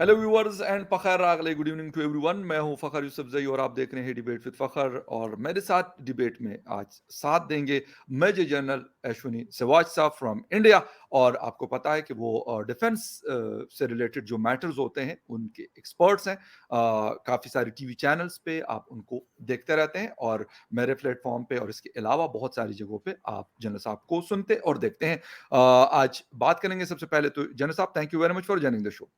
Hello viewers and Fakhar अगले good evening to everyone. मैं हूं फ़खर यूसुफजई और आप देख रहे हैं डिबेट विद फ़खर। और मेरे साथ डिबेट में आज साथ देंगे major general Ashwini Shrivastava from India. और आपको पता है कि वो डिफेंस से रिलेटेड जो मैटर्स होते हैं उनके एक्सपर्ट्स हैं। काफ़ी सारे टीवी चैनल्स पे आप उनको देखते रहते हैं और मेरे प्लेटफॉर्म पे और इसके अलावा बहुत सारी जगहों पे आप जनरल साहब को सुनते और देखते हैं। आज बात करेंगे सबसे पहले तो जनरल साहब, thank you very much for joining the show.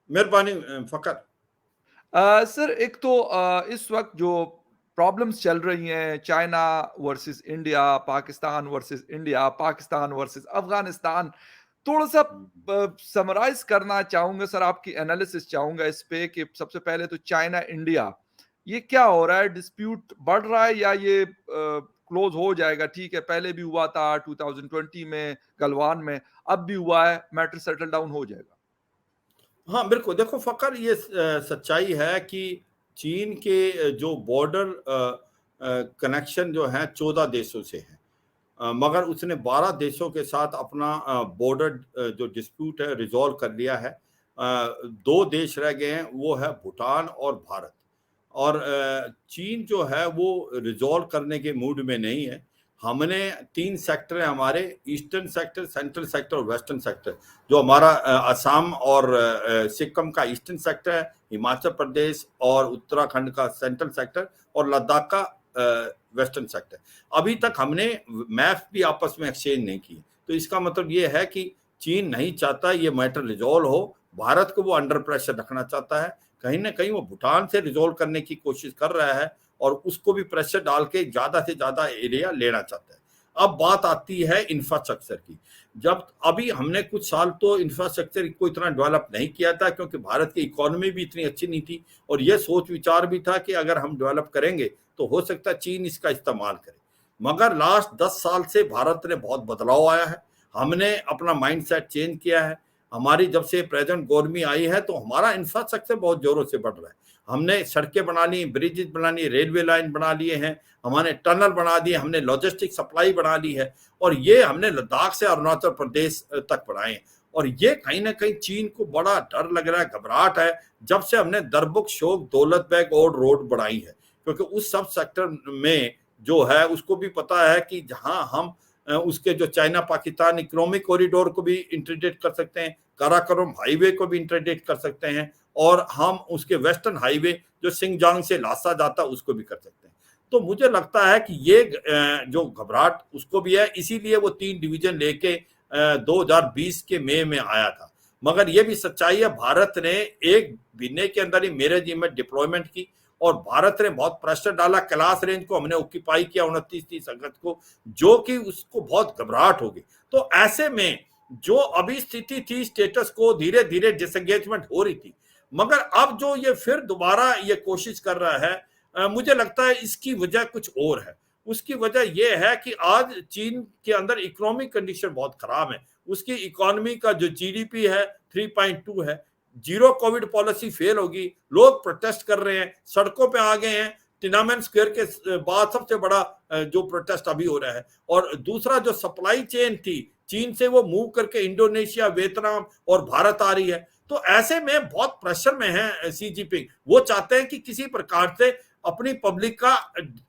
मेहरबानी फ़कर। सर, एक तो इस वक्त जो प्रॉब्लम्स चल रही हैं, China versus India, Pakistan versus India, Pakistan versus Afghanistan, थोड़ा सा समराइज करना चाहूंगा सर, आपकी एनालिसिस चाहूंगा इस पे कि सबसे पहले तो चाइना इंडिया, ये क्या हो रहा है? डिस्प्यूट बढ़ रहा है या ये क्लोज हो जाएगा? ठीक है, पहले भी हुआ था 2020 में गलवान में, अब भी हुआ है, मैटर सेटल डाउन हो जाएगा? हाँ, बिल्कुल। देखो फ़कर, ये सच्चाई है कि चीन के जो बॉर्डर कनेक्शन जो हैं 14 देशों से हैं। मगर उसने 12 देशों के साथ अपना बॉर्डर जो डिस्प्यूट है रिज़ॉल्व कर लिया है। 2 देश रह गए हैं, वो है भूटान और भारत। और चीन जो है वो रिज़ॉल्व करने के मूड में नहीं है। हमने 3 सेक्टर हैं हमारे, ईस्टर्न सेक्टर, सेंट्रल सेक्टर और वेस्टर्न सेक्टर। जो हमारा असम और सिक्किम का ईस्टर्न सेक्टर है, हिमाचल प्रदेश और उत्तराखंड का सेंट्रल सेक्टर और लद्दाख का वेस्टर्न सेक्टर। अभी तक हमने मैप भी आपस में एक्सचेंज नहीं किए। तो इसका मतलब ये है कि चीन नहीं चाहता ये मैटर रिजॉल्व हो। भारत को वो अंडर प्रेशर रखना चाहता है। कहीं ना कहीं वो भूटान से रिजॉल्व करने की कोशिश कर रहा है और उसको भी प्रेशर डाल के ज्यादा से ज्यादा एरिया लेना चाहता है। अब बात आती है इंफ्रास्ट्रक्चर की। जब अभी हमने कुछ साल तो इंफ्रास्ट्रक्चर को इतना डेवलप नहीं किया था, क्योंकि भारत की इकोनॉमी भी इतनी अच्छी नहीं थी और यह सोच विचार भी था कि अगर हम डेवलप करेंगे तो हो सकता है चीन इसका इस्तेमाल करे। मगर लास्ट 10 साल से भारत ने बहुत बदलाव आया है। हमने अपना माइंडसेट चेंज किया है। हमारी जब से प्रेजेंट गवर्नमेंट आई है तो हमारा इंफ्रास्ट्रक्चर बहुत जोरों से बढ़ रहा है। हमने सड़कें बना ली, ब्रिजेज बना ली, रेलवे लाइन बना लिए हैं, हमने टनल बना दिए, हमने लॉजिस्टिक सप्लाई बढ़ा ली है और ये हमने लद्दाख से अरुणाचल प्रदेश तक बढ़ाए हैं। और ये कहीं ना कहीं चीन को बड़ा डर लग रहा है, घबराहट है, जब से हमने दरबुक शोक दौलत बेग और रोड बढ़ाई है। क्योंकि उस सब सेक्टर में जो है उसको भी पता है कि जहां हम उसके जो चाइना पाकिस्तान इकोनॉमिक कॉरिडोर को भी इंटीग्रेट कर सकते हैं, काराकोरम हाईवे को भी इंटीग्रेट कर सकते हैं और हम उसके वेस्टर्न हाईवे जो सिंगजांग से लासा जाता है उसको भी कर सकते हैं। तो मुझे लगता है कि ये जो घबराहट उसको भी है, इसीलिए वो 3 डिवीजन लेके 2020 के मई में आया था। मगर ये भी सच्चाई है, भारत ने एक महीने के अंदर ही मेरे जी में डिप्लॉयमेंट की और भारत ने बहुत प्रेशर डाला। कैलाश रेंज को हमने ऑक्यूपाई किया 29-30 अगस्त को, जो कि उसको बहुत घबराहट होगी। तो ऐसे में जो अभी स्थिति थी, स्टेटस को धीरे धीरे डिसएंगेजमेंट हो रही थी। मगर अब जो ये फिर दोबारा ये कोशिश कर रहा है, मुझे लगता है इसकी वजह कुछ और है। उसकी वजह यह है कि आज चीन के अंदर इकोनॉमिक कंडीशन बहुत खराब है। उसकी इकोनॉमी का जो जीडीपी है 3.2 है। जीरो कोविड पॉलिसी फेल होगी, लोग प्रोटेस्ट कर रहे हैं, सड़कों पे आ गए हैं। टिनामेन स्क्वायर के बाद सबसे बड़ा जो प्रोटेस्ट अभी हो रहा है। और दूसरा जो सप्लाई चेन थी चीन से, वो मूव करके इंडोनेशिया, वियतनाम और भारत आ रही है। तो ऐसे में बहुत प्रेशर में है सी जिनपिंग। वो चाहते हैं कि किसी प्रकार से अपनी पब्लिक का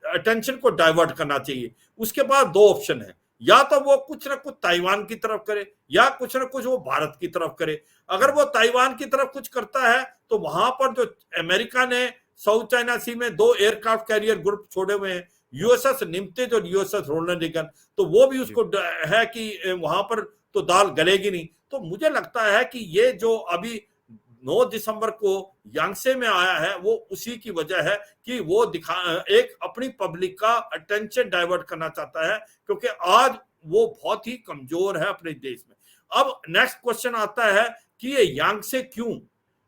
अटेंशन को डाइवर्ट करना चाहिए। उसके बाद 2 ऑप्शन है, या तो वो कुछ ना कुछ ताइवान की तरफ करे या कुछ ना कुछ वो भारत की तरफ करे। अगर वो ताइवान की तरफ कुछ करता है तो वहां पर जो अमेरिका ने साउथ चाइना सी में 2 एयरक्राफ्ट कैरियर ग्रुप छोड़े हुए हैं, यूएसएस निम्तिज और यूएसएस रोनाल्ड रेगन, तो वो भी जी। उसको है कि वहां पर तो दाल गलेगी नहीं। तो मुझे लगता है कि ये जो अभी 9 दिसंबर को यांगसे में आया है वो उसी की वजह है कि वो दिखा एक अपनी पब्लिक का अटेंशन डाइवर्ट करना चाहता है, क्योंकि आज वो बहुत ही कमजोर है अपने देश में। अब नेक्स्ट क्वेश्चन आता है कि ये यांगसे क्यों?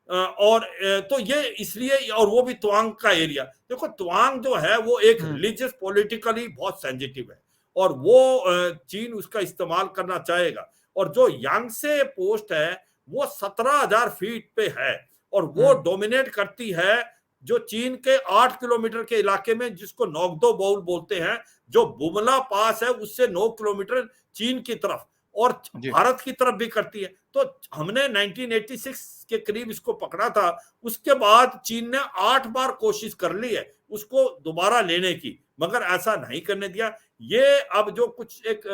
और तो ये इसलिए, और वो भी तवांग का एरिया। देखो तवांग जो है वो एक हम्म। रिलीजियस पॉलिटिकली बहुत सेंसिटिव है और वो चीन उसका इस्तेमाल करना चाहेगा। और जो यांगसे पोस्ट है वो 17,000 फीट पे है और वो हम्म। डोमिनेट करती है जो चीन के 8 किलोमीटर के इलाके में, जिसको नोकदो बाउल बोलते हैं। जो बुमला पास है उससे 9 किलोमीटर चीन की तरफ और जी। भारत की तरफ भी करती है। तो हमने 1986 के करीब इसको पकड़ा था, उसके बाद चीन ने 8 बार कोशिश कर ली है उसको दोबारा लेने की, मगर ऐसा नहीं करने दिया। ये अब जो कुछ एक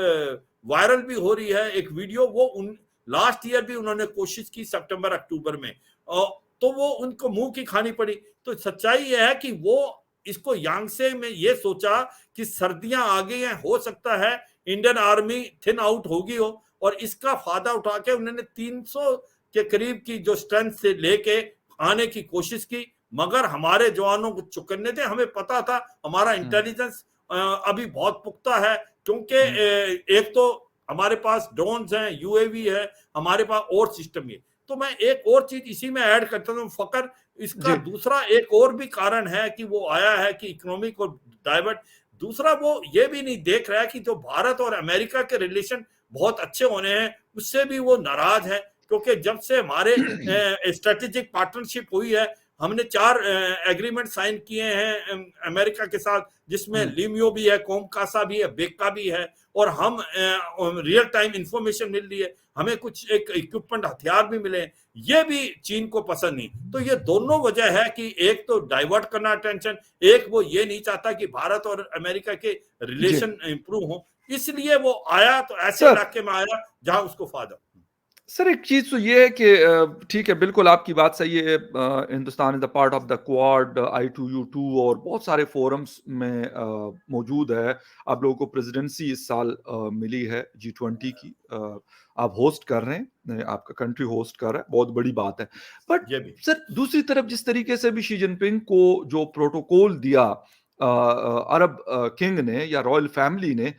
वायरल भी हो रही है एक वीडियो, वो उन लास्ट ईयर भी उन्होंने कोशिश की सितंबर अक्टूबर में, तो वो उनको मुंह की खानी पड़ी। तो सच्चाई ये है कि वो इसको यांगसे में ये सोचा कि सर्दियां आ गई हैं, हो सकता है इंडियन आर्मी थिन आउट होगी हो, और इसका फायदा उठा के उन्होंने 300 के करीब की जो स्ट्रेंथ से लेके आने की कोशिश की, मगर हमारे जवानों को चुकन्ने थे। हमें पता था, हमारा हुँ, इंटेलिजेंस अभी बहुत पुख्ता है, क्योंकि हुँ, एक तो हमारे पास ड्रोन्स हैं, यूएवी है, हमारे पास और सिस्टम है। तो मैं एक और चीज इसी में ऐड करता हूँ फकर, इसका जी, दूसरा एक और भी कारण है कि वो आया है कि इकोनॉमी को डाइवर्ट। दूसरा वो ये भी नहीं देख रहा है कि जो भारत और अमेरिका के रिलेशन बहुत अच्छे होने हैं, उससे भी वो नाराज है, क्योंकि जब से हमारे स्ट्रेटेजिक पार्टनरशिप हुई है, हमने 4 एग्रीमेंट साइन किए हैं अमेरिका के साथ, जिसमें हुँ। लिमियो भी है, कोमकासा भी है, बेका भी है, और हम रियल टाइम इंफॉर्मेशन मिल रही है, हमें कुछ एक इक्विपमेंट हथियार भी मिले हैं। ये भी चीन को पसंद नहीं। तो ये दोनों वजह है कि एक तो डाइवर्ट करना अटेंशन, एक वो ये नहीं चाहता कि भारत और अमेरिका के जी। रिलेशन इंप्रूव हो, इसलिए वो आया तो ऐसे सर इलाके में आया जहां उसको फायदा। सर एक चीज़ तो ये है कि ठीक है, बिल्कुल आपकी बात सही है। Hindustan is the part of the quad, I2U2 और बहुत सारे फोरम्स में मौजूद है। आप लोगों को प्रेज़िडेंसी इस साल मिली है G20 की। आप होस्ट कर रहे हैं, आपका कंट्री होस्ट कर रहा है, बहुत बड़ी बात है। बट ये भी सर दूसरी तरफ जिस तरीके से भी शी जिनपिंग को जो प्रोटोकॉल दिया अरब किंग ने या रॉयल फैमिली ने,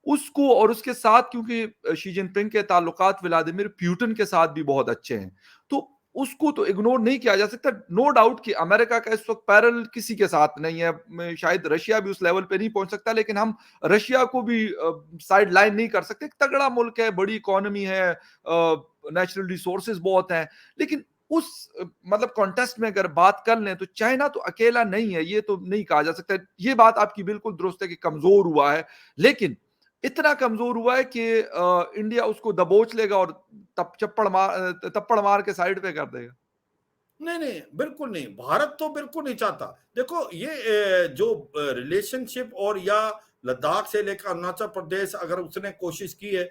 उसको और उसके साथ क्योंकि शी जिनपिंग के ताल्लुकात व्लादिमीर पुतिन के साथ भी बहुत अच्छे हैं, तो उसको तो इग्नोर नहीं किया जा सकता। नो डाउट कि अमेरिका का इस वक्त पैरेलल किसी के साथ नहीं है, शायद रशिया भी उस लेवल पे नहीं पहुंच सकता, लेकिन हम रशिया को भी साइड लाइन नहीं कर सकते। एक तगड़ा मुल्क है, बड़ी इकोनॉमी है, नेचुरल रिसोर्सेज बहुत हैं, लेकिन उस मतलब कॉन्टेस्ट में अगर बात कर लें तो चाइना तो अकेला नहीं है, ये तो नहीं कहा जा सकता। ये बात आपकी बिल्कुल दुरुस्त है कि कमजोर हुआ है, लेकिन इतना कमजोर हुआ है कि इंडिया उसको दबोच लेगा और तप्पड़ मार के साइड पे कर देगा। नहीं, नहीं, बिल्कुल नहीं। भारत तो बिल्कुल नहीं चाहता। देखो ये जो रिलेशनशिप और या लद्दाख से लेकर अरुणाचल प्रदेश अगर उसने कोशिश की है,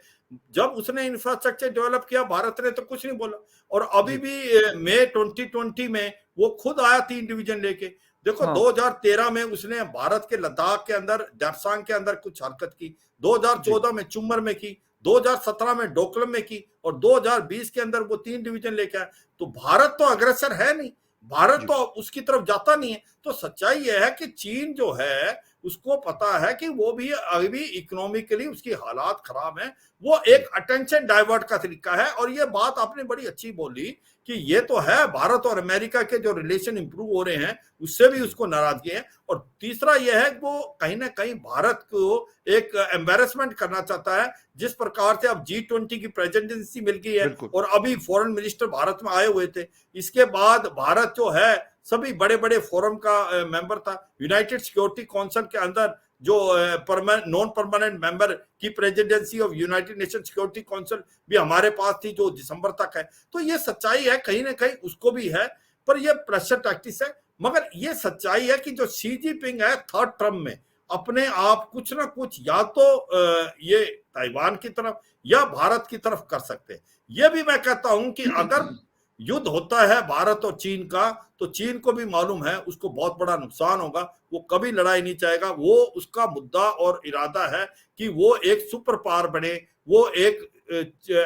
जब उसने इंफ्रास्ट्रक्चर डेवलप किया भारत ने तो कुछ नहीं बोला। और अभी जी। भी मई 2020 में वो खुद आया 3 डिवीजन लेके। देखो हाँ। 2013 में उसने भारत के लद्दाख के अंदर, डेप्सांग के अंदर कुछ हरकत की, जी। 2014 में चुम्बर में की, 2017 में डोकलम में की, और 2020 के अंदर वो 3 डिवीजन लेके आया। तो भारत तो अग्रेसर है नहीं, भारत जी। तो उसकी तरफ जाता नहीं है। तो सच्चाई यह है कि चीन जो है उसको पता है कि वो भी अभी इकोनॉमिकली उसकी हालात खराब हैं, वो जी। एक अटेंशन डाइवर्ट का तरीका है। और ये बात आपने बड़ी अच्छी बोली कि ये तो है भारत और अमेरिका के जो रिलेशन इंप्रूव हो रहे हैं उससे भी जी। उसको नाराजगी है। और तीसरा यह है कि वो कहीं ना कहीं भारत को एक एम्बेरसमेंट करना चाहता है। जिस प्रकार से अब G20 की प्रेसिडेंसी मिल गई है बिल्कुल। और अभी फॉरेन मिनिस्टर भारत में आए हुए थे, इसके बाद भारत जो है सभी बड़े बड़े फोरम का मेंबर था। यूनाइटेड सिक्योरिटी काउंसिल के अंदर जो नॉन परमानेंट मेंबर की presidency of United nation security council भी हमारे पास थी, जो दिसंबर तक है। तो ये सच्चाई है, कहीं ना कहीं उसको भी है, पर ये प्रेशर टैक्टिस है। मगर ये सच्चाई है कि जो शी जिनपिंग है थर्ड टर्म में अपने आप कुछ ना कुछ या तो ये ताइवान की तरफ या भारत की तरफ कर सकते हैं। ये भी मैं कहता हूं कि अगर युद्ध होता है भारत और चीन का, तो चीन को भी मालूम है उसको बहुत बड़ा नुकसान होगा, वो कभी लड़ाई नहीं चाहेगा। वो उसका मुद्दा और इरादा है कि वो एक सुपर पावर बने, वो एक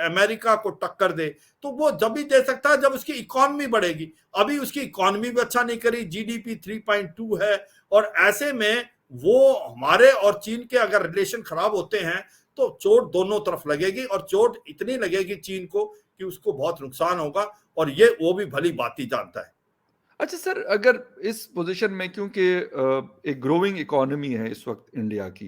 अमेरिका को टक्कर दे। तो वो जब भी दे सकता है जब उसकी इकोनॉमी बढ़ेगी। अभी उसकी इकोनॉमी भी अच्छा नहीं करी, जीडीपी 3.2 है, और ऐसे में वो हमारे और चीन के अगर रिलेशन खराब होते हैं तो चोट दोनों तरफ लगेगी, और चोट इतनी लगेगी चीन को कि उसको बहुत नुकसान होगा, और ये वो भी भली बात ही जानता है। अच्छा सर, अगर इस पोजीशन में क्योंकि एक ग्रोइंग इकोनॉमी है इस वक्त इंडिया की,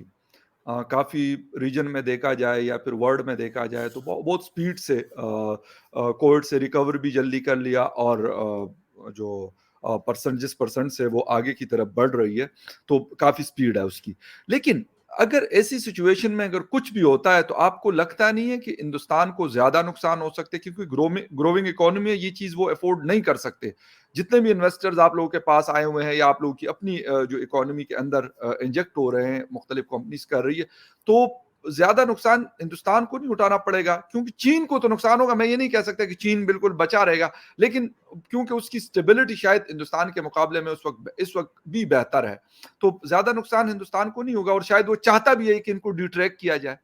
काफ़ी रीजन में देखा जाए या फिर वर्ल्ड में देखा जाए तो बहुत स्पीड से कोविड से रिकवर भी जल्दी कर लिया, और जो परसेंट जिस परसेंट से वो आगे की तरफ बढ़ रही है, तो काफ़ी स्पीड है उसकी। लेकिन अगर ऐसी सिचुएशन में अगर कुछ भी होता है तो आपको लगता नहीं है कि हिंदुस्तान को ज्यादा नुकसान हो सकते, क्योंकि ग्रोविंग इकोनॉमी है, ये चीज वो अफोर्ड नहीं कर सकते। जितने भी इन्वेस्टर्स आप लोगों के पास आए हुए हैं या आप लोगों की अपनी जो इकोनॉमी के अंदर इंजेक्ट हो रहे हैं, मुख्तलिफ कंपनीज कर रही है, तो ज्यादा नुकसान हिंदुस्तान को नहीं उठाना पड़ेगा, क्योंकि चीन को तो नुकसान होगा। मैं ये नहीं कह सकता कि चीन बिल्कुल बचा रहेगा, लेकिन क्योंकि उसकी स्टेबिलिटी शायद हिंदुस्तान के मुकाबले में इस वक्त भी बेहतर है, तो ज्यादा नुकसान हिंदुस्तान को नहीं होगा, और शायद वो चाहता भी है कि इनको डिट्रैक्ट किया जाए।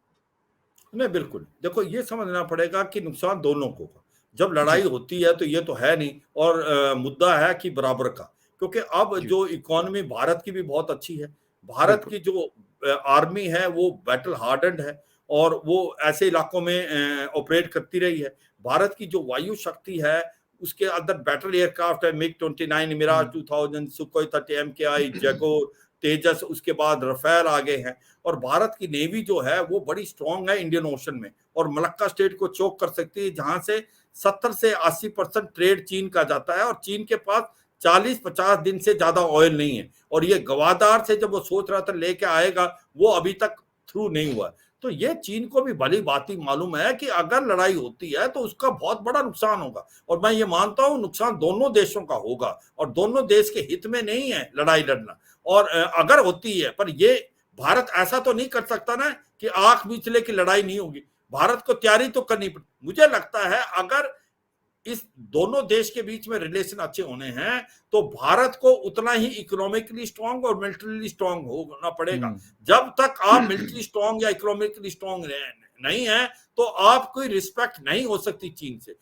नहीं, बिल्कुल। देखो, ये समझना पड़ेगा कि नुकसान दोनों को होगा। जब लड़ाई जी, होती है तो ये तो है नहीं, और मुद्दा है कि बराबर का, क्योंकि अब जी, जो इकोनॉमी भारत की भी बहुत अच्छी है। भारत बिल्कुल। की जो आर्मी है वो बैटल हार्डेंड है, और वो ऐसे इलाकों में ऑपरेट करती रही है। भारत की जो वायु शक्ति है, उसके अंदर बैटल एयरक्राफ्ट है, मिग 29, मिराज हुँ, 2000, सुखोई 30 MKI, जैगुआर, तेजस, उसके बाद रफेल आ गए हैं। और भारत की नेवी जो है वो बड़ी स्ट्रांग है इंडियन ओशन में, और मलक्का स्टेट को चोक कर सकती है, जहां से 70 से 80% ट्रेड चीन का जाता है, और चीन के पास 40-50 दिन से ज्यादा ऑयल नहीं है, और ये गवादार से जब वो सोच रहा था लेके आएगा, वो अभी तक थ्रू नहीं हुआ। तो ये चीन को भी भली बात ही मालूम है कि अगर लड़ाई होती है तो उसका बहुत बड़ा नुकसान होगा, और मैं ये मानता हूं नुकसान दोनों देशों का होगा, और दोनों देश के हित में नहीं है लड़ाई लड़ना। और अगर होती है, पर ये भारत ऐसा तो नहीं कर सकता ना कि आंख बीच ले की लड़ाई नहीं होगी। भारत को तैयारी तो करनी पड़ी। मुझे लगता है अगर इस दोनों देश के बीच में रिलेशन अच्छे होने हैं तो भारत को उतना ही इकोनॉमिकली स्ट्रांग और मिलिट्रीली स्ट्रांग होना पड़ेगा। हुँ, जब तक आप मिलिट्री स्ट्रांग या इकोनॉमिकली स्ट्रांग नहीं है तो आपको रिस्पेक्ट नहीं हो सकती चीन से।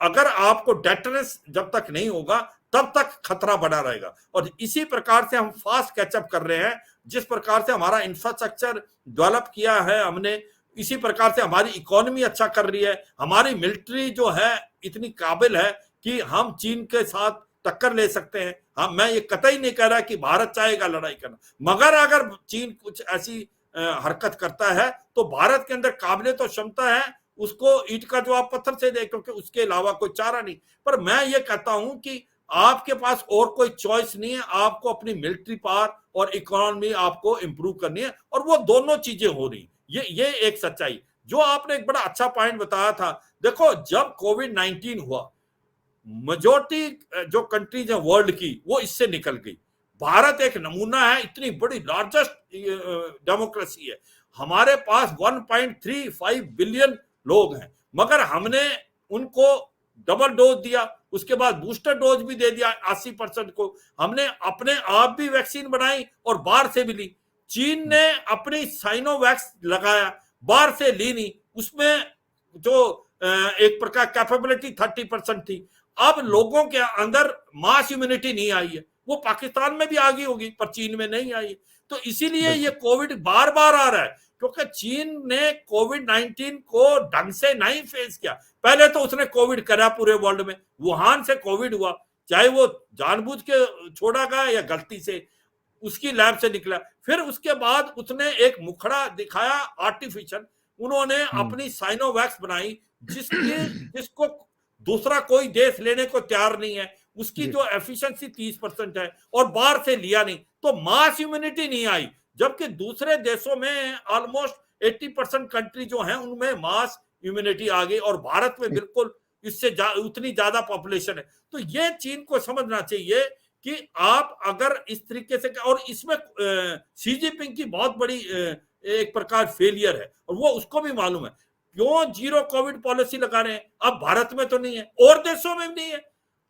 अगर आपको डेटरेंस जब तक नहीं होगा तब तक खतरा बना रहेगा, और इसी प्रकार से हम फास्ट कैचअप कर रहे हैं। जिस प्रकार से हमारा इंफ्रास्ट्रक्चर डेवलप किया है हमने, इसी प्रकार से हमारी इकोनॉमी अच्छा कर रही है, हमारी मिलिट्री जो है इतनी काबिल है कि हम चीन के साथ टक्कर ले सकते हैं। हम, मैं ये कतई नहीं कह रहा कि भारत चाहेगा लड़ाई करना, मगर अगर चीन कुछ ऐसी हरकत करता है तो भारत के अंदर काबिलियत और क्षमता है उसको ईंट का जवाब पत्थर से दे, क्योंकि उसके अलावा कोई चारा नहीं। पर मैं ये कहता हूं कि आपके पास और कोई चॉइस नहीं है, आपको अपनी मिलिट्री पावर और इकोनॉमी आपको इंप्रूव करनी है, और वो दोनों चीजें हो रही। ये एक सच्चाई। जो आपने एक बड़ा अच्छा पॉइंट बताया था, देखो जब कोविड-19 हुआ, मेजोरिटी जो कंट्रीज है वर्ल्ड की वो इससे निकल गई। भारत एक नमूना है, इतनी बड़ी लार्जेस्ट डेमोक्रेसी है, हमारे पास 1.35 बिलियन लोग हैं, मगर हमने उनको डबल डोज दिया, उसके बाद बूस्टर डोज भी दे दिया 80% को। हमने अपने आप भी वैक्सीन बनाई और बाहर से भी ली। चीन हुँ, ने अपनी साइनोवैक्स लगाया, बाहर से ली नहीं, उसमें जो एक प्रकार कैपेबिलिटी 30% थी। अब हुँ, लोगों के अंदर मास इम्यूनिटी नहीं आई है, वो पाकिस्तान में भी आ गई होगी पर चीन में नहीं आई। तो इसीलिए ये बिल्कुल, कोविड बार बार आ रहा है, क्योंकि चीन ने कोविड-19 को ढंग से नहीं फेस किया। पहले तो उसने कोविड करा पूरे वर्ल्ड में, वुहान से कोविड हुआ, चाहे वो जानबूझ के छोड़ा गया या गलती से उसकी लैब से निकला। फिर उसके बाद उसने एक मुखड़ा दिखाया आर्टिफिशियल, उन्होंने हुँ, अपनी साइनोवैक्स बनाई, जिसको दूसरा कोई देश लेने को तैयार नहीं है। उसकी जी, जो एफिशिएंसी 30% है, और बाहर से लिया नहीं, तो मास इम्यूनिटी नहीं आई। जबकि दूसरे देशों में ऑलमोस्ट 80% कंट्री जो है उनमें मास इम्यूनिटी आ गई, और भारत में ठीक, बिल्कुल इससे उतनी ज्यादा पॉपुलेशन है। तो ये चीन को समझना चाहिए कि आप अगर इस तरीके से, और इसमें शी जिनपिंग की बहुत बड़ी एक प्रकार फेलियर है, और वो उसको भी मालूम है। क्यों जीरो कोविड पॉलिसी लगा रहे हैं? अब भारत में तो नहीं है, और देशों में भी नहीं है,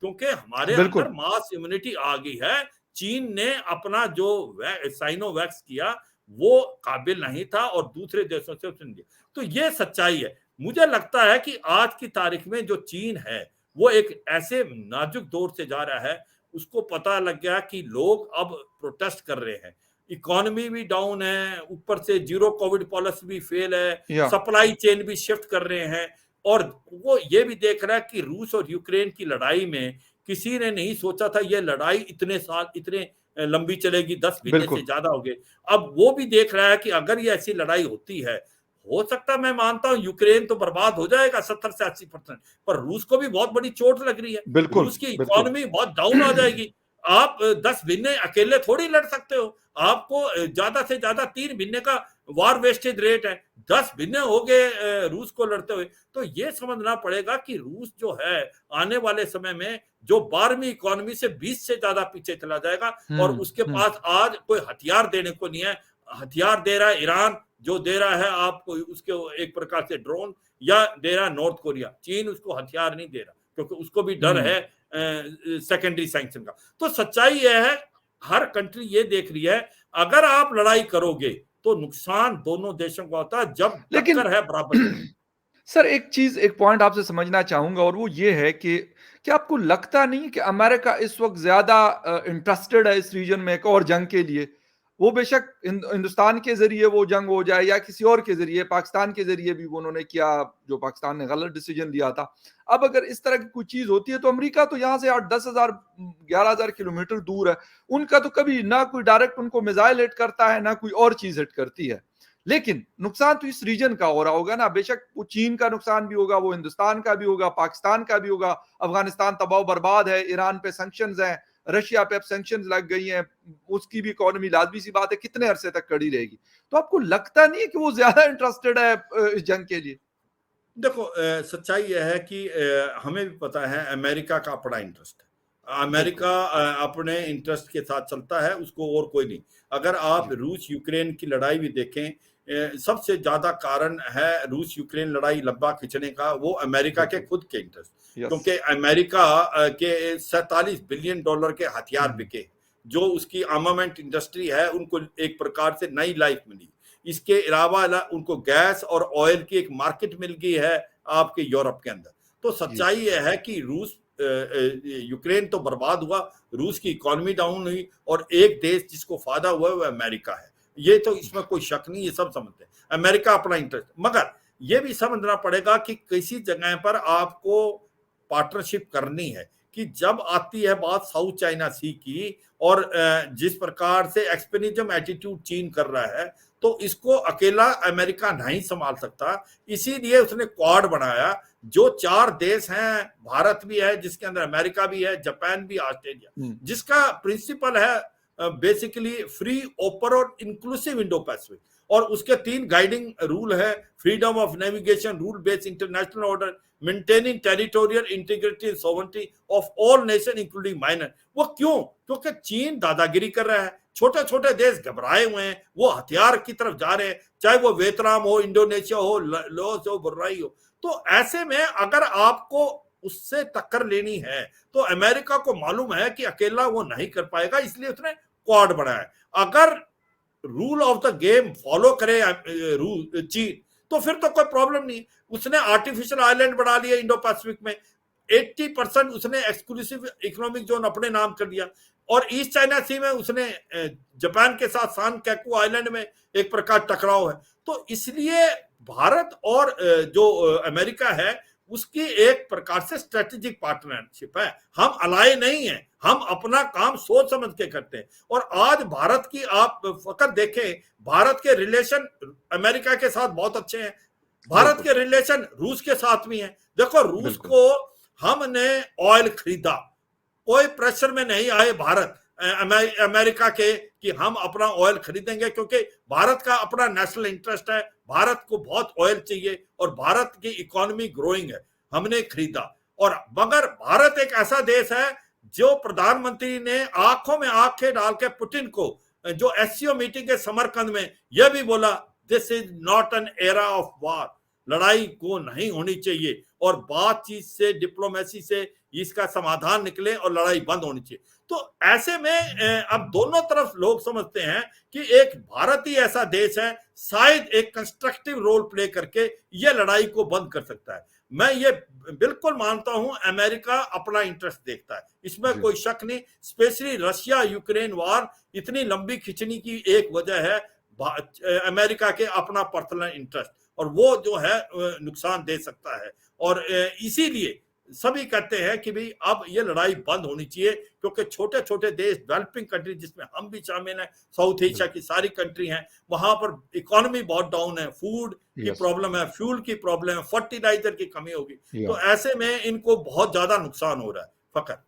क्योंकि हमारे अंदर बिल्कुल, मास इम्यूनिटी आ गई है। चीन ने अपना जो साइनोवैक्स किया वो काबिल नहीं था, और दूसरे देशों से उसने दिया। तो ये सच्चाई है। मुझे लगता है कि आज की तारीख में जो चीन है वो एक ऐसे नाजुक दौर से जा रहा है, उसको पता लग गया कि लोग अब प्रोटेस्ट कर रहे हैं, इकोनॉमी भी डाउन है, ऊपर से जीरो कोविड पॉलिसी भी फेल है, या सप्लाई चेन भी शिफ्ट कर रहे हैं, और वो ये भी देख रहा है कि रूस और यूक्रेन की लड़ाई में किसी ने नहीं सोचा था ये लड़ाई इतने साल इतने लंबी चलेगी, 10 महीने से बिल्कुल, ज्यादा हो गए। अब वो भी देख रहा है कि अगर ये ऐसी लड़ाई होती है, हो सकता है, मैं मानता हूं यूक्रेन तो बर्बाद हो जाएगा 70 से 80%, पर रूस को भी बहुत बड़ी चोट लग रही है, बिल्कुल, रूस की बिल्कुल। इकोनॉमी बहुत डाउन आ जाएगी। आप 10 महीने अकेले थोड़ी लड़ सकते हो। आपको ज्यादा से ज्यादा 3 महीने का वार वेस्टेज रेट है, 10 महीने हो गए रूस को लड़ते हुए। तो ये समझना पड़ेगा कि रूस जो है आने वाले समय में जो 12वीं इकोनॉमी से 20 से ज्यादा पीछे चला जाएगा, और उसके पास आज कोई हथियार देने को नहीं है। हथियार दे रहा है ईरान, जो दे रहा है आपको उसके एक प्रकार से ड्रोन, या दे रहा है नॉर्थ कोरिया। चीन उसको हथियार नहीं दे रहा, क्योंकि उसको भी डर है सेकेंडरी सैंक्शन का। तो सच्चाई यह है, हर कंट्री ये देख रही है, अगर आप लड़ाई करोगे तो नुकसान दोनों देशों को होता है, जब लेकिन टक्कर है बराबर की। सर एक चीज, एक पॉइंट आपसे समझना चाहूंगा, और वो ये है कि क्या आपको लगता नहीं है कि अमेरिका इस वक्त ज्यादा इंटरेस्टेड है इस रीजन में एक और जंग के लिए? वो बेशक हिंदुस्तान के जरिए वो जंग हो जाए या किसी और के जरिए, पाकिस्तान के जरिए भी वो उन्होंने किया, जो पाकिस्तान ने गलत डिसीजन लिया था। अब अगर इस तरह की कोई चीज होती है तो अमेरिका तो यहाँ से 8-10 हजार 11 हजार किलोमीटर दूर है, उनका तो कभी ना कोई डायरेक्ट उनको मिसाइल हिट करता है ना कोई और चीज हिट करती है। लेकिन नुकसान तो इस रीजन का हो रहा होगा ना, बेशक वो चीन का नुकसान भी होगा, वो हिंदुस्तान का भी होगा, पाकिस्तान का भी होगा। अफगानिस्तान तबाह बर्बाद है, ईरान पे सैंक्शंस हैं, रशिया पे अब सैंक्शंस लग गई हैं, उसकी भी इकोनॉमी लाजमी सी बात है कितने अरसे तक कड़ी रहेगी। तो आपको लगता नहीं है कि वो ज्यादा इंटरेस्टेड है इस जंग के लिए? देखो सच्चाई यह है कि हमें भी पता है अमेरिका का अपना इंटरेस्ट है। बिल्कुल। अमेरिका अपने इंटरेस्ट के साथ चलता है, उसको और कोई नहीं। अगर आप जी। रूस यूक्रेन की लड़ाई भी देखें, सबसे ज्यादा कारण है रूस यूक्रेन लड़ाई लंबा खींचने का, वो अमेरिका के बिल्कुल। खुद के इंटरेस्ट। यस। क्योंकि अमेरिका के 47 बिलियन डॉलर के हथियार बिके, जो उसकी आर्मामेंट इंडस्ट्री है उनको एक प्रकार से नई लाइफ मिली। इसके अलावा उनको गैस और ऑयल की एक मार्केट मिल गई है आपके यूरोप के अंदर। तो जी। सच्चाई यह है कि रूस यूक्रेन तो बर्बाद हुआ, रूस की इकोनॉमी डाउन हुई, और एक देश जिसको फायदा हुआ वो अमेरिका है। ये तो इसमें कोई शक नहीं, ये सब समझते हैं। अमेरिका अपना इंटरेस्ट, मगर ये भी समझना पड़ेगा कि किसी जगह पर आपको पार्टनरशिप करनी है। कि जब आती है बात साउथ चाइना सी की, और जिस प्रकार से एक्सपेनिज्म एटीट्यूड चीन कर रहा है, तो इसको अकेला अमेरिका नहीं संभाल सकता। इसीलिए उसने क्वाड बनाया, जो 4 देश हैं, भारत भी है जिसके अंदर अमेरिका भी है, जापान भी, ऑस्ट्रेलिया, जिसका प्रिंसिपल है बेसिकली फ्री, ओपन और इंक्लूसिव इंडो पैसिफिक। और उसके 3 गाइडिंग रूल है: freedom of navigation, rule based international order, maintaining territorial integrity and sovereignty of all nation including minor. वो क्यों? क्योंकि चीन दादागिरी कर रहा है, छोटे छोटे देश घबराए हुए हैं, वो हथियार की तरफ जा रहे हैं, चाहे वो वियतनाम हो, इंडोनेशिया हो, लाओस हो, ब्रुनेई हो। तो ऐसे में अगर आपको उससे टक्कर लेनी है, तो अमेरिका को मालूम है कि अकेला वो नहीं कर पाएगा, इसलिए उसने क्वाड बनाया। अगर rule of the game follow करे चीन, तो फिर तो कोई प्रॉब्लम नहीं। उसने आर्टिफिशियल आइलैंड बना लिया इंडो पैसिफिक में, 80% उसने एक्सक्लूसिव इकोनॉमिक जोन अपने नाम कर दिया, और ईस्ट चाइना सी में उसने जापान के साथ सान कैकू आइलैंड में एक प्रकार टकराव है। तो इसलिए भारत और जो अमेरिका है उसकी एक प्रकार से स्ट्रेटेजिक पार्टनरशिप है। हम अलाय नहीं है, हम अपना काम सोच समझ के करते हैं। और आज भारत की आप फकत देखें, भारत के रिलेशन अमेरिका के साथ बहुत अच्छे हैं, भारत के रिलेशन रूस के साथ भी हैं। देखो रूस को हमने ऑयल खरीदा, कोई प्रेशर में नहीं आए भारत अमेरिका के कि हम अपना ऑयल खरीदेंगे, क्योंकि भारत का अपना नेशनल इंटरेस्ट है, भारत को बहुत ऑयल चाहिए और भारत की इकोनॉमी ग्रोइंग है, हमने खरीदा। और मगर भारत एक ऐसा देश है जो प्रधानमंत्री ने आंखों में आंखें डाल के पुतिन को जो एससीओ मीटिंग के समरकंद में यह भी बोला, this is not an era of war, लड़ाई को नहीं होनी चाहिए, और बातचीत से, डिप्लोमेसी से इसका समाधान निकले और लड़ाई बंद होनी चाहिए। तो ऐसे में अब दोनों तरफ लोग समझते हैं कि एक भारत ही ऐसा देश है शायद एक कंस्ट्रक्टिव रोल प्ले करके यह लड़ाई को बंद कर सकता है। मैं ये बिल्कुल मानता हूं अमेरिका अपना इंटरेस्ट देखता है, इसमें कोई शक नहीं। स्पेशली रशिया यूक्रेन वार इतनी लंबी खिंचने की एक वजह है अमेरिका के अपना पर्सनल इंटरेस्ट, और वो जो है नुकसान दे सकता है। और इसीलिए सभी कहते हैं कि भाई अब ये लड़ाई बंद होनी चाहिए, क्योंकि छोटे छोटे देश, डेवलपिंग कंट्री जिसमें हम भी शामिल हैं, साउथ एशिया की सारी कंट्री हैं, वहां पर इकोनॉमी बहुत डाउन है, फूड की प्रॉब्लम है, फ्यूल की प्रॉब्लम है, फर्टिलाइजर की कमी होगी। तो ऐसे में इनको बहुत ज्यादा नुकसान हो रहा है फकर।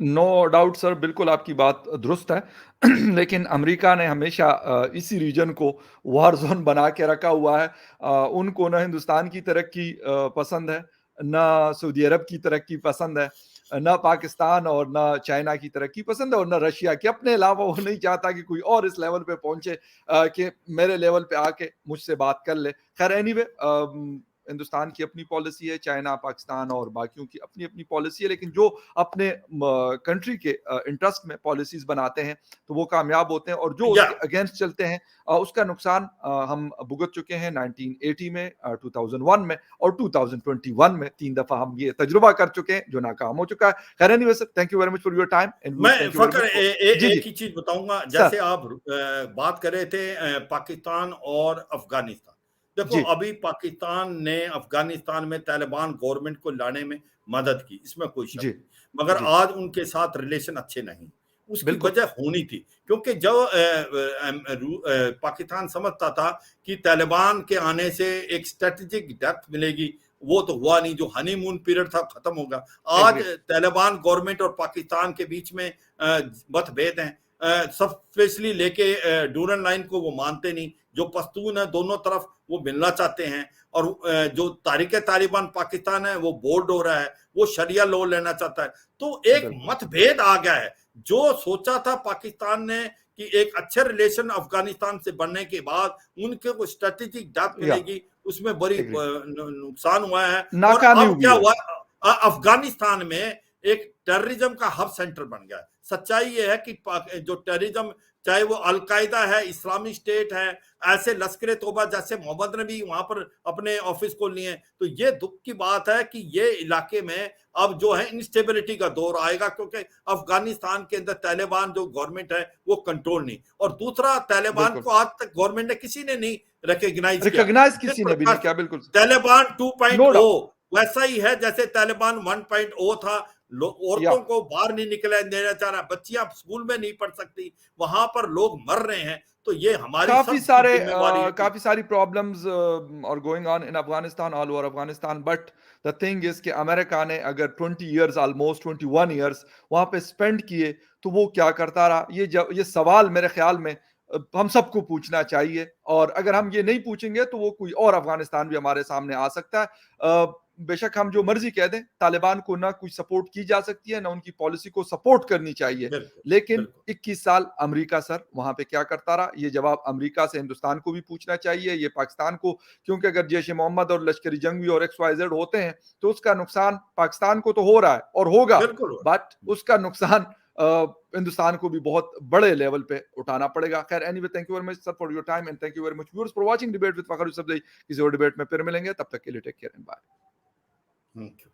नो डाउट सर, बिल्कुल आपकी बात दुरुस्त है। लेकिन अमेरिका ने हमेशा इसी रीजन को वार ज़ोन बना के रखा हुआ है। उनको ना हिंदुस्तान की तरक्की पसंद है, ना सऊदी अरब की तरक्की पसंद है, ना पाकिस्तान और ना चाइना की तरक्की पसंद है और ना रशिया की। अपने अलावा वो नहीं चाहता कि कोई और इस लेवल पे पहुँचे कि मेरे लेवल पे आके मुझसे बात कर ले। खैर एनीवे हिंदुस्तान की अपनी पॉलिसी है, चाइना, पाकिस्तान और बाकियों की अपनी-अपनी पॉलिसी है, लेकिन जो अपने कंट्री के इंटरेस्ट में पॉलिसीज़ बनाते हैं, तो वो कामयाब होते हैं और जो या उसके अगेंस्ट चलते हैं उसका नुकसान हम भुगत चुके हैं 1980 में 2001 में और 2021 में 3 दफ़ा हम ये तजुर्बा कर चुके हैं, जो नाकाम हो चुका है। खैर anyway sir, thank you very much for your time and views. मैं thank you very Fakhar much for जी, एक जी, ही चीज़ बताऊँगा, सर। जैसे आप बात कर रहे थे पाकिस्तान और अफ़गानिस्तान। देखो, जी, अभी पाकिस्तान ने अफ़गानिस्तान में तालिबान गवर्नमेंट को लाने में मदद की, इसमें कोई शक जी, नहीं। मगर जी, आज उनके साथ रिलेशन अच्छे नहीं। उसकी बिल्कुल। वजह होनी थी, क्योंकि जब पाकिस्तान समझता था कि तालिबान के आने से एक स्ट्रैटेजिक डेप्थ मिलेगी, वो तो हुआ नहीं। जो हनीमून पीरियड था, खत्म हो गया। आज एग्री। तालिबान गवर्नमेंट और पाकिस्तान के बीच में मतभेद हैं। सब स्पेशली लेके डूरन लाइन को वो मानते नहीं। जो पश्तून है दोनों तरफ, वो मिलना चाहते हैं। और जो तारीक तालिबान पाकिस्तान है, वो बोर्ड हो रहा है, वो शरिया लॉ लेना चाहता है। तो एक बिल्कुल, मतभेद आ गया है। जो सोचा था पाकिस्तान ने कि एक अच्छे रिलेशन अफगानिस्तान से बनने के बाद उनके को स्ट्रेटेजिक डेप्थ या मिलेगी, उसमें बड़ी एग्री। नुकसान हुआ है। और नाकामी अब क्या हुई है। हुआ, अफगानिस्तान में एक टेररिज्म का हब सेंटर बन गया है। सच्चाई ये है कि जो टेररिज्म, चाहे वो अलकायदा है, इस्लामिक स्टेट है, ऐसे लश्कर तोबा जैसे मोहम्मद ने भी वहां पर अपने ऑफिस खोल लिए हैं। तो ये दुख की बात है कि ये इलाके में अब जो है इंस्टेबिलिटी का दौर आएगा, क्योंकि अफगानिस्तान के अंदर तालिबान जो गवर्नमेंट है वो कंट्रोल नहीं। और दूसरा, तालिबान बिल्कुल। को आज तक गवर्नमेंट ने किसी ने नहीं रिकॉग्नाइज किया। रिकॉग्नाइज़ जिस किसी ने भी नहीं प्रकार किया, बिल्कुल। Taliban no 2.0 doubt. वैसा ही है जैसे तालिबान 1.0 था। या औरतों को बाहर नहीं निकलने देना चाह रहा, बच्चियां स्कूल में नहीं पढ़ सकती, वहां पर लोग मर रहे हैं। तो ये हमारी सबकी जिम्मेवारी है कि काफ़ी सारी problems are going on in Afghanistan, all over Afghanistan, but the thing is कि अमेरिका ने अगर 20 इयर्स, ऑलमोस्ट 21 इयर्स वहाँ पे स्पेंड किए, तो वो क्या करता रहा? ये सवाल मेरे ख़्याल में हम सबको पूछना चाहिए और अगर हम ये नहीं पूछेंगे, तो वो कोई और अफ़गानिस्तान भी हमारे सामने आ सकता है। बेशक हम जो मर्ज़ी कह दें, तालिबान को ना कोई सपोर्ट की जा सकती है, ना उनकी पॉलिसी को सपोर्ट करनी चाहिए। बिल्कुल, लेकिन बिल्कुल। 21 साल अमेरिका सर वहाँ पे क्या करता रहा? ये जवाब अमेरिका से हिंदुस्तान को भी पूछना चाहिए, ये पाकिस्तान को, क्योंकि अगर जैश-ए-मोहम्मद और लश्कर-ए-जंगी और एक्स-वाई-ज़ेड होते हैं, तो उसका नुकसान पाकिस्तान को तो हो रहा है और होगा, बिल्कुल। बट उसका नुकसान हिंदुस्तान को भी बहुत बड़े लेवल पे उठाना पड़ेगा। खैर anyway, thank you very much sir for your time and thank you very much viewers for watching debate with Fakhar Yousafzai. किसी और डिबेट में फिर मिलेंगे, तब तक के लिए take care and bye. Thank you.